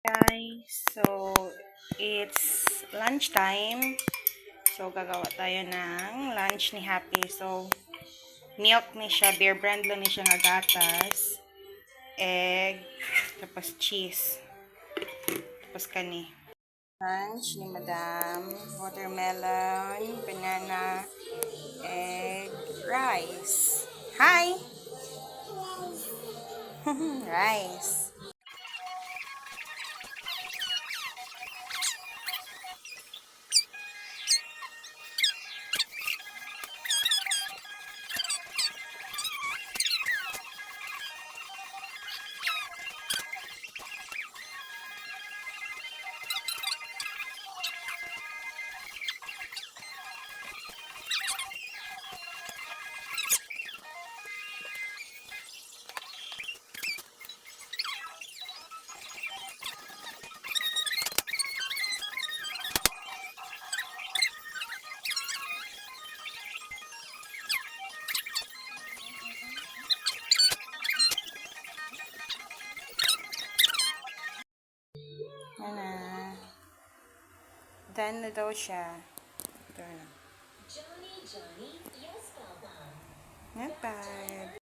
Guys, so it's lunchtime. So gagawa tayo ng lunch ni Happy. So milk ni siya, Bear Brand lang ni siya nga gatas, egg, tapos cheese, tapos kani. Lunch ni Madam, watermelon, banana, egg, rice. Hi! Rice. Ano? Done na daw siya. Ito na. Not bad.